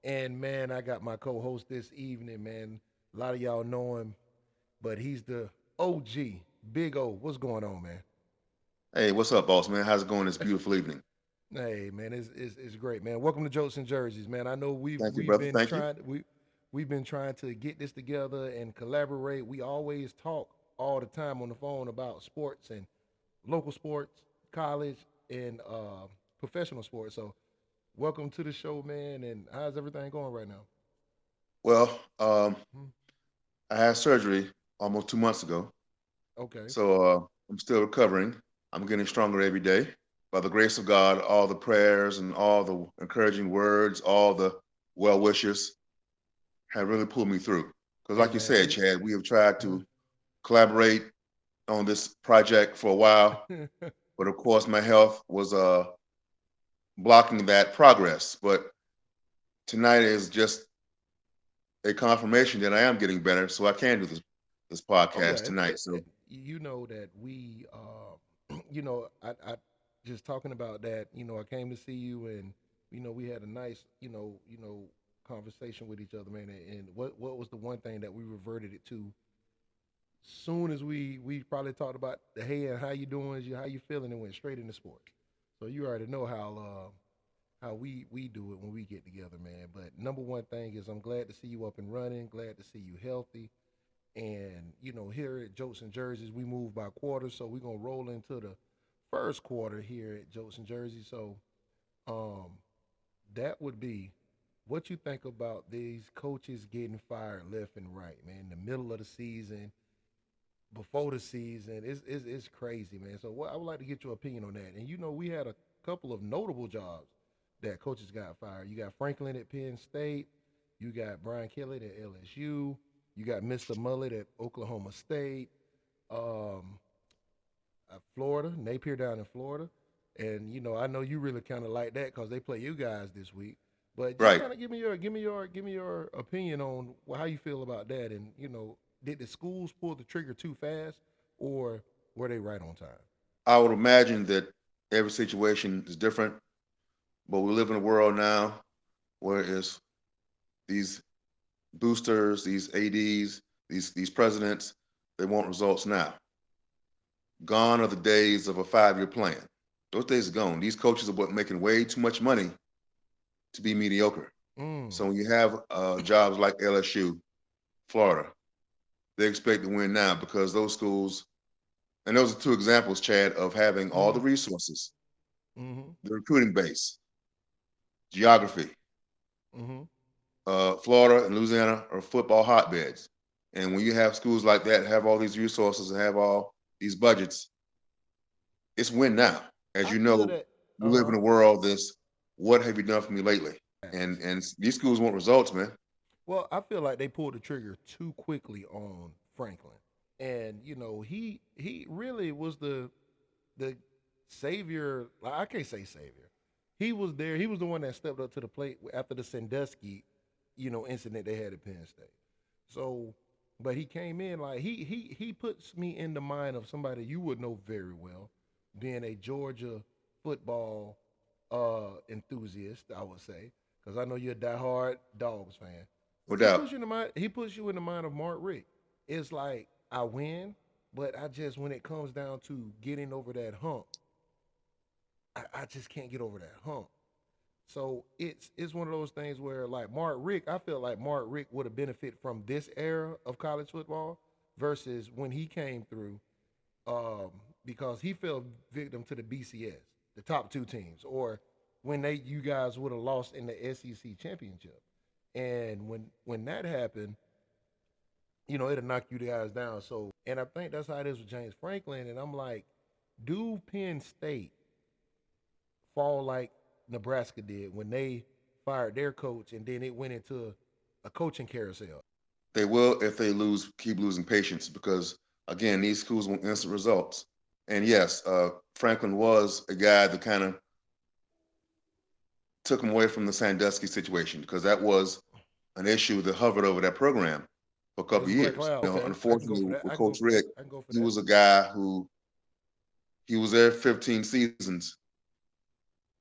And man, I got my co-host this evening, man. A lot of y'all know him, but he's the OG, Big O. What's going on, man? Hey, what's up, boss man? How's it going this beautiful evening? Hey, man, it's great, man. Welcome to Jokes and Jerseys, man. I know we've Thank you, we've brother. been Thank you. trying we've been trying to get this together and collaborate. We always talk all the time on the phone about sports and local sports, college, and professional sports. So, welcome to the show, man. And how's everything going right now? Well, Hmm. I had surgery almost 2 months ago, Okay. so I'm still recovering. I'm getting stronger every day. By the grace of God, all the prayers and all the encouraging words, all the well wishes have really pulled me through. Because, Hey, like you man. said, Chad, we have tried Uh, to collaborate on this project for a while, but of course, my health was blocking that progress. But tonight is just a confirmation that I am getting better, so I can do this oh yeah, podcast tonight. So you know that I just talking about that. I came to see you, and we had a nice, conversation with each other, man. And what was the one thing that we reverted it to? Soon as we probably talked about the hey and how you doing, how you feeling, and went straight into sports. So you already know how we do it when we get together, man. But number one thing is I'm glad to see you up and running, glad to see you healthy. And here at Jokes and Jerseys, we move by quarters, so we're gonna roll into the first quarter here at Jokes and Jerseys. So, um, that would be what you think about these coaches getting fired left and right, man. In the middle of the season, before the season, it's crazy, man. So, what I would like to get your opinion on that. And we had a couple of notable jobs that coaches got fired. You got Franklin at Penn State. You got Brian Kelly at LSU. You got Mr. Mullet at Oklahoma State. Um, Florida, Napier down in Florida. And I know you really kind of like that because they play you guys this week. But just right, kind of give me your opinion on how you feel about that. And did the schools pull the trigger too fast, or were they right on time? I would imagine that every situation is different, but we live in a world now where it's these boosters, these ads, these presidents, they want results now. Gone are the days of a 5-year plan. Those days are gone. These coaches are making way too much money to be mediocre. Mm. So when you have jobs like LSU, Florida, they expect to win now because those schools, and those are two examples, Chad, of having all Mm-hmm. the resources, Mm-hmm. the recruiting base, geography. Mm-hmm. Florida and Louisiana are football hotbeds. And when you have schools like that, have all these resources and have all these budgets, it's win now. As I you feel know, that. we Uh live huh. in a world that's what have you done for me lately? And Facts. and these schools want results, man. Well, I feel like they pulled the trigger too quickly on Franklin, and he really was the savior. Like, I can't say savior. He was there. He was the one that stepped up to the plate after the Sandusky, incident they had at Penn State. So, but he came in like he puts me in the mind of somebody you would know very well, being a Georgia football enthusiast. I would say because I know you're a diehard Dogs fan. No He doubt. puts you in the mind. He puts you in the mind of Mark Rick. It's like I win, but I just when it comes down to getting over that hump, I just can't get over that hump. So it's one of those things where like Mark Rick, I feel like Mark Rick would have benefited from this era of college football versus when he came through, um, because he fell victim to the BCS, the top two teams, or when they you guys would have lost in the SEC championship. And when that happened, it'll knock you guys down. So, and I think that's how it is with James Franklin. And I'm like, do Penn State fall like Nebraska did when they fired their coach and then it went into a coaching carousel? They will if they keep losing patience because again, these schools want instant results. And yes, Franklin was a guy that kind of took him away from the Sandusky situation because that was an issue that hovered over that program for a It couple was of a black years. cloud. Okay, I can go Unfortunately, for that. with I can go Coach for that. Rick, I can go for he that. was a guy who he was there 15 seasons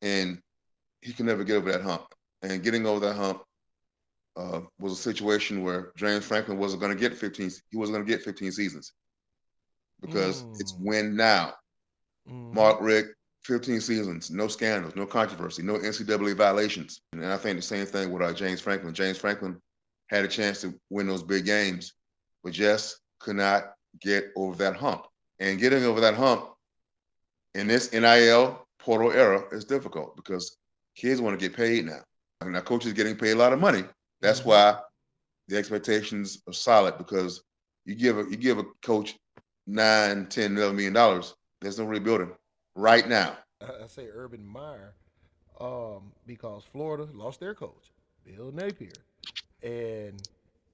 and he can never get over that hump. And getting over that hump was a situation where James Franklin wasn't going to get 15. He wasn't going to get 15 seasons because it's Mm. win now. Mm-hmm. Mark Richt, 15 seasons, no scandals, no controversy, no NCAA violations. And I think the same thing with James Franklin. James Franklin had a chance to win those big games, but just could not get over that hump. And getting over that hump in this NIL portal era is difficult because kids want to get paid now. Now, coaches getting paid a lot of money. That's Mm-hmm. why the expectations are solid because you give a coach $9, $10, $11 million. There's no rebuilding right now. I say Urban Meyer, because Florida lost their coach, Bill Napier, and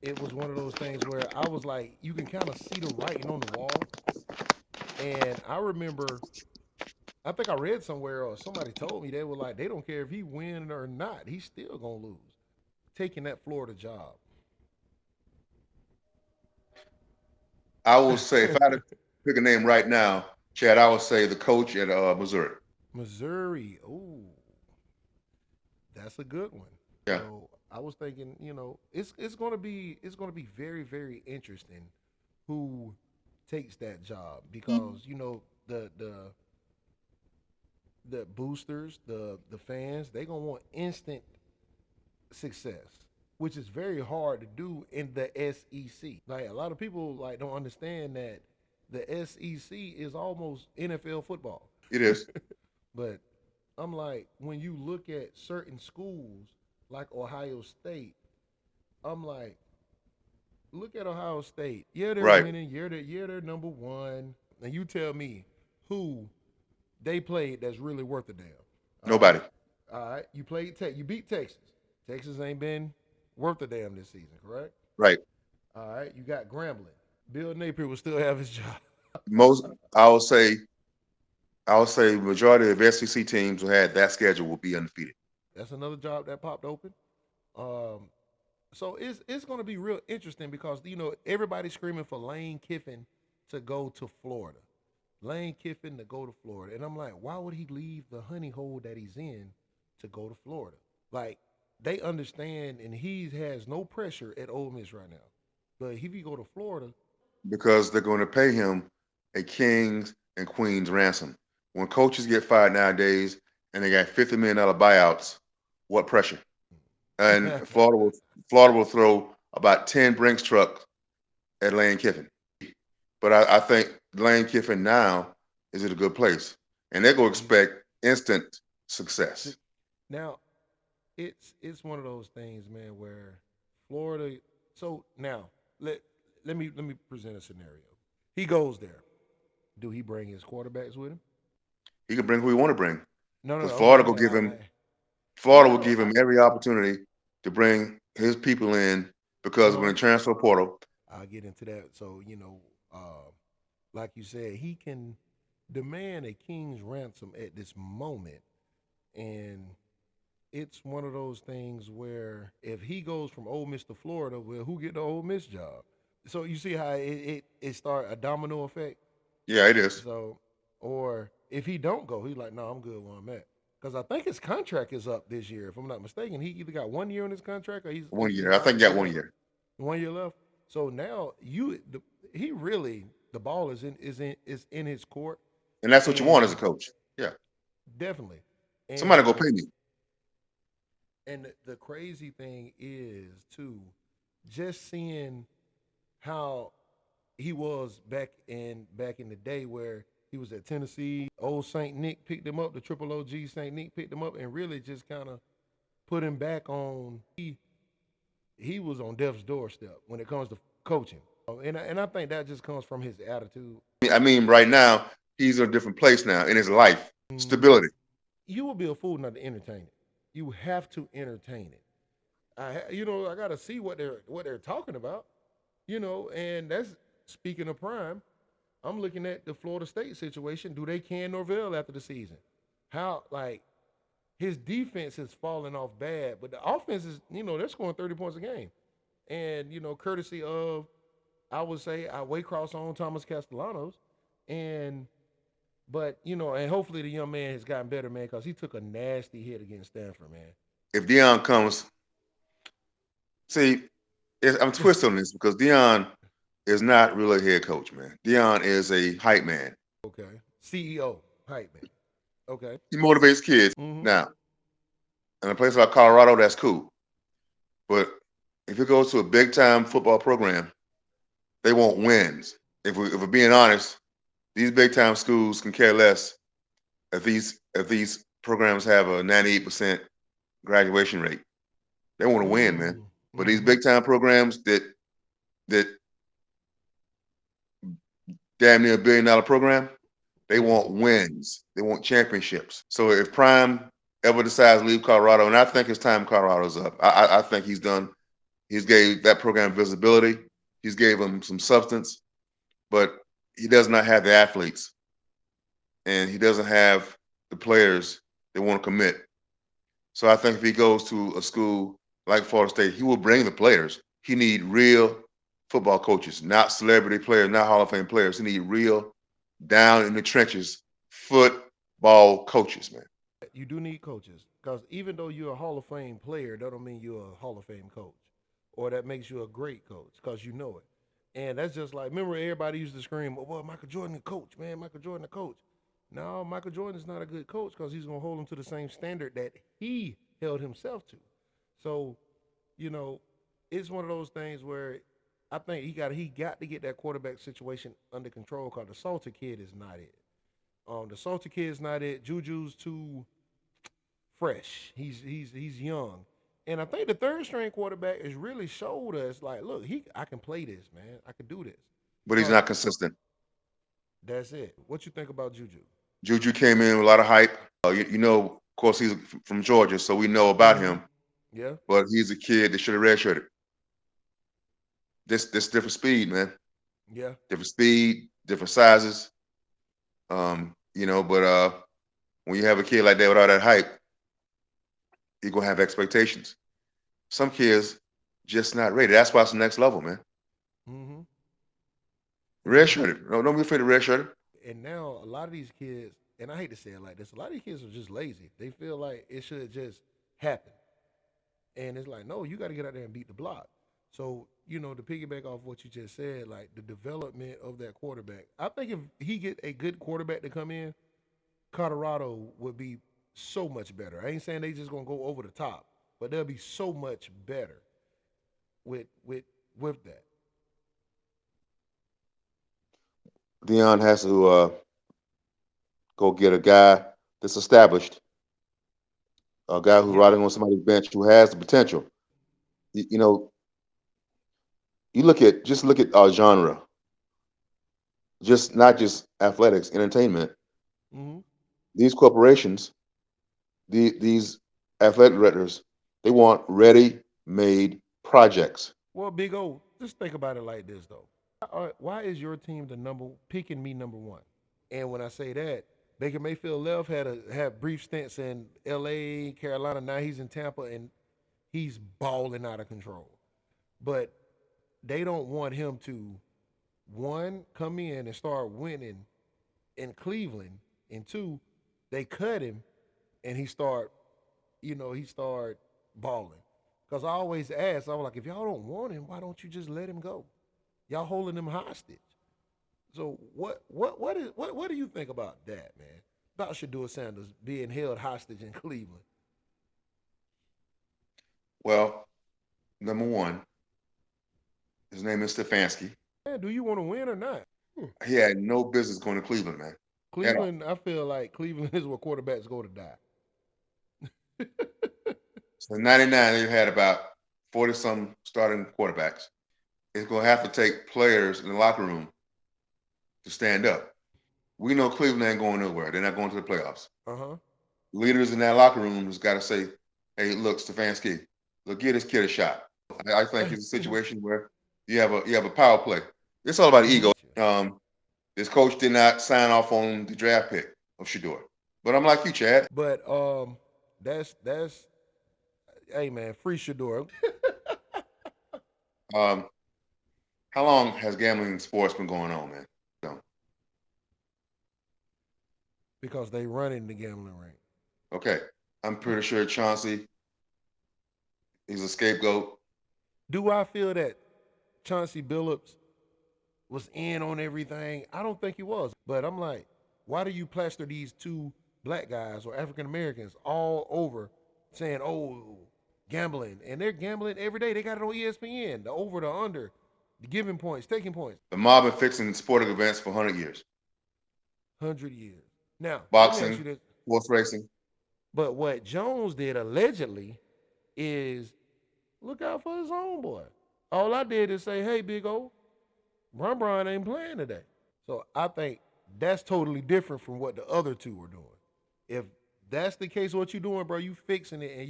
it was one of those things where I was like, you can kind of see the writing on the wall. And I remember, I think I read somewhere or somebody told me they were like, they don't care if he win or not, he's still gonna lose. Taking that Florida job. I will say if I had to pick a name right now, Chad, I would say the coach at Missouri. Missouri, ooh, that's a good one. Yeah. So I was thinking, it's gonna be very very interesting who takes that job because the boosters, the fans, they gonna want instant success, which is very hard to do in the SEC. Like a lot of people like don't understand that the SEC is almost NFL football. It is. But I'm like, when you look at certain schools like Ohio State, I'm like, look at Ohio State. Yeah, they're Right. winning. They're number one. And you tell me who they played that's really worth a damn. All right, Nobody. all right. You beat Texas. Texas ain't been worth a damn this season, correct? Right. All right. You got Grambling. Bill Napier will still have his job. Most I would say majority of SEC teams who had that schedule will be undefeated. That's another job that popped open. Um, so it's going to be real interesting because everybody's screaming for Lane Kiffin to go to Florida. Lane Kiffin to go to Florida, and I'm like, why would he leave the honey hole that he's in to go to Florida? Like they understand, and he has no pressure at Ole Miss right now. But if you go to Florida, Because they're going to pay him a king's and queen's ransom. When coaches get fired nowadays and they got $50 million buyouts, what pressure? And Florida will throw about 10 Brinks trucks at Lane Kiffin. But I think Lane Kiffin now is at a good place, and they're going to he's expect instant success. now it's one of those things, man, where Florida. So now let let me present a scenario. He goes there. Do he bring his quarterbacks with him? He can bring who he want to bring No, no, because no. Okay, Florida I'm will saying, give him no, Florida no, will no. give him every opportunity to bring his people in because when the Well, transfer portal, I'll get into that. So like you said, he can demand a king's ransom at this moment, and it's one of those things where if he goes from Ole Miss to Florida, well, who get the Ole Miss job? So you see how it start a domino effect. yeah, it is So, or if he don't go, he's like, no, I'm good where I'm at. Because I think his contract is up this year, if I'm not mistaken. He either got 1 year on his contract or one he's year. I about think to he be got one done. year, 1 year left. So now he really the ball is in his court, and that's what you want as a and coach. Yeah, definitely, somebody go and pay me. the crazy thing is too, just seeing how he was back in the day where he was at Tennessee. Old Saint Nick picked him up. The Triple OG Saint Nick picked him up and really just kind of put him back on. He was on death's doorstep when it comes to coaching, and I think that just comes from his attitude. I mean, right now he's in a different place now in his life, Mm, stability. you will be a fool not to entertain it. You have to entertain it. I got to see what they're talking about. And that's speaking of prime. I'm looking at the Florida State situation. Do they can Norvell after the season? How like his defense is falling off bad, but the offense is they're scoring 30 points a game, and courtesy of I would say I Waycross on Thomas Castellanos, and but and hopefully the young man has gotten better, man, because he took a nasty hit against Stanford, man. If Dion comes, See, I'm twisted on this because Dion is not really a head coach, man. Dion is a hype man. Okay. CEO, hype man. Okay. He motivates kids. Mm-hmm. Now, in a place like Colorado, that's cool. But if it goes to a big time football program, they want wins. If we're being honest, these big time schools can care less if these programs have a 98% graduation rate. They want to win, man. Mm. But these Mm-hmm. big time programs that damn near $1 billion program, they Yeah. want wins. They want championships. So if Prime ever decides to leave Colorado, and I think his time in Colorado's up, I think he's done. He's gave that program visibility. He's gave them some substance, but he does not have the athletes, and he doesn't have the players that want to commit. So I think if he goes to a school like Florida State, he will bring the players. He need real football coaches, not celebrity players, not Hall of Fame players. He need real down in the trenches football coaches, man. You do need coaches because even though you're a Hall of Fame player, that don't mean you're a Hall of Fame coach, or that makes you a great coach because you know it. And that's just like remember everybody used to scream, "Oh, well, Michael Jordan the coach, man, Michael Jordan the coach." No, Michael Jordan is not a good coach because he's gonna hold him to the same standard that he held himself to. So, you know, it's one of those things where I think he got to get that quarterback situation under control because the Salter kid is not it. The Salter kid is not it. Juju's too fresh. He's young. And I think the third string quarterback has really showed us like, look, I can play this, man. I can do this. But he's Cause not consistent. that's it. What you think about Juju? Juju came in with a lot of hype. Of course, he's from Georgia, so we know about Mm-hmm. him. Yeah, But he's a kid that should have redshirted. This different speed, man. yeah. Different speed, different sizes. But when you have a kid like that with all that hype, you're gonna have expectations. Some kids just not ready. That's why it's the next level, man. Mm-hmm. Mm-hmm. Redshirted. No, don't be afraid of redshirted. And now a lot of these kids, and I hate to say it like this, a lot of these kids are just lazy. They feel like it should just happen. And it's like, no, you got to get out there and beat the block. So, to piggyback off what you just said, like the development of that quarterback, I think if he get a good quarterback to come in, Colorado would be so much better. I ain't saying they just gonna go over the top, but they'll be so much better with with with that. Dion has to go get a guy that's established, a guy who's Yeah. riding on somebody's bench who has the potential. You, you know, you look at genre, just not just athletics, entertainment. Mm-hmm. These corporations, these athletic directors, they want ready-made projects. Well, Big O, just think about it like this though. Why is your team the picking me number one? And when I say that, Baker Mayfield left had brief stints in L.A., Carolina. Now he's in Tampa and he's balling out of control. But they don't want him to one come in and start winning in Cleveland, and two, they cut him and he start balling. Because I always ask, I was like, if y'all don't want him, why don't you just let him go? Y'all holding him hostage. So what do you think about that, man? About Shador Sanders being held hostage in Cleveland? Well, number one, his name is Stefanski. Man, do you want to win or not? Hmm. He had no business going to Cleveland, man, at all. Cleveland, I feel like Cleveland is where quarterbacks go to die. So in '99, they've had about 40 some starting quarterbacks. It's going to have to take players in the locker room to stand up. We know Cleveland ain't going nowhere. They're not going to the playoffs. Uh huh. Leaders in that locker room has got to say, "Hey, look, Stefanski, look, give this kid a shot." I think it's a situation where you have a power play. It's all about ego. Gotcha. This coach did not sign off on the draft pick of Shador. But I'm like you, Chad. But that's hey man, free Shador Um, how long has gambling in sports been going on, man? So, because they run in the gambling ring. okay, I'm pretty sure Chauncey, he's a scapegoat. Do I feel that Chauncey Billups was in on everything? I don't think he was. But I'm like, why do you plaster these two black guys or African Americans all over saying, oh, gambling? And they're gambling every day. They got it on ESPN, the over, the under, the giving points, taking points. The mob been fixing sporting events for 100 years. 100 years. Now, let me ask you Boxing, this. horse racing. But what Jones did allegedly is look out for his own boy. All I did is say, hey, big O, Bron ain't playing today. So I think that's totally different from what the other two were doing. If that's the case, what you doing, bro, you fixing it and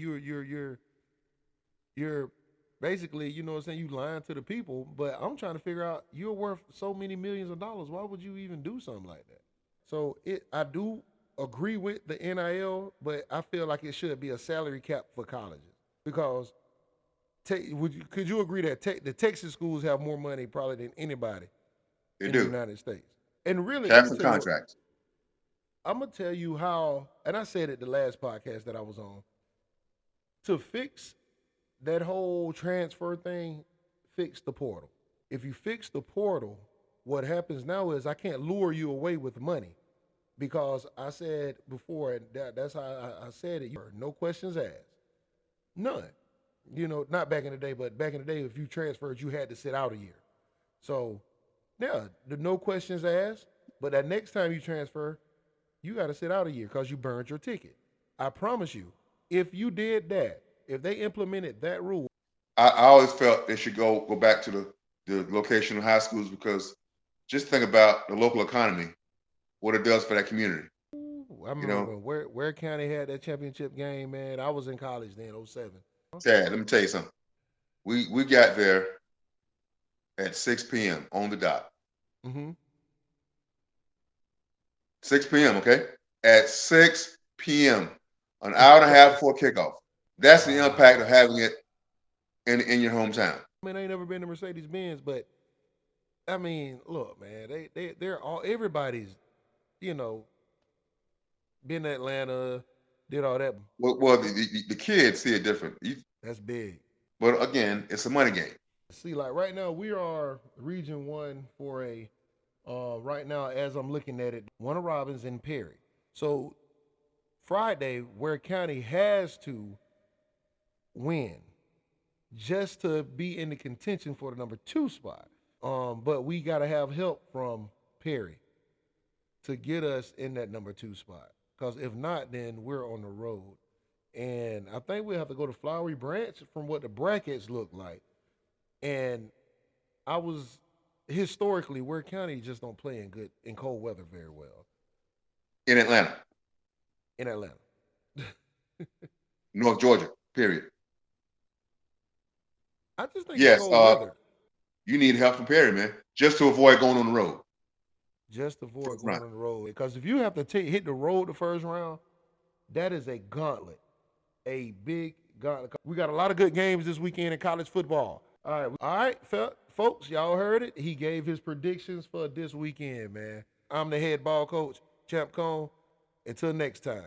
you're basically, you know what I'm saying, you lying to the people. But I'm trying to figure out, you're worth so many millions of dollars. Why would you even do something like that? So I do agree with the NIL, but I feel like it should be a salary cap for colleges because could you agree that the Texas schools have more money probably than anybody They in the do. United States? And really, Caps and contracts. I'm gonna tell you how, and I said it the last podcast that I was on. To fix that whole transfer thing, fix the portal. If you fix the portal, what happens now is I can't lure you away with money because I said before, and that's how I said it. No questions asked, none. You know, not back in the day, but back in the day, if you transferred, you had to sit out a year. So, yeah, the no questions asked. But that next time you transfer, you got to sit out a year because you burned your ticket. I promise you, if you did that, if they implemented that rule, I always felt they should go back to the location of high schools because just think about the local economy, what it does for that community. I You remember know, when Ware County had that championship game, man. I was in college then, '07. Chad, let me tell you something. We got there at 6 p.m. on the dot. Mm-hmm. 6 p.m., okay? At 6 p.m., an hour and a half before kickoff. That's the impact of Wow. having it in your hometown. I mean, I ain't never been to Mercedes Benz, but I mean, look, man, they're all everybody's, you know, been to Atlanta, did all that. Well the kids see it different. That's big. But again, it's a money game. See, like right now, we are Region One for a. Right now, as I'm looking at it, Warner Robins and Perry. So Friday, Ware County has to win just to be in the contention for the number 2 spot. But we got to have help from Perry to get us in that number 2 spot. Because if not, then we're on the road. And I think we have to go to Flowery Branch from what the brackets look like. And I was historically, Ware County just don't play in cold weather very well. In Atlanta, In Atlanta. North Georgia, period. I just think it's Yes, cold weather. you need help from Perry, man, just to avoid going on the road. Just avoid First going round. on the road. Because if you have to hit the road the first round, that is a gauntlet. A big gauntlet. We got a lot of good games this weekend in college football. All right, folks, y'all heard it. He gave his predictions for this weekend, man. I'm the head ball coach, Champ Cone. Until next time.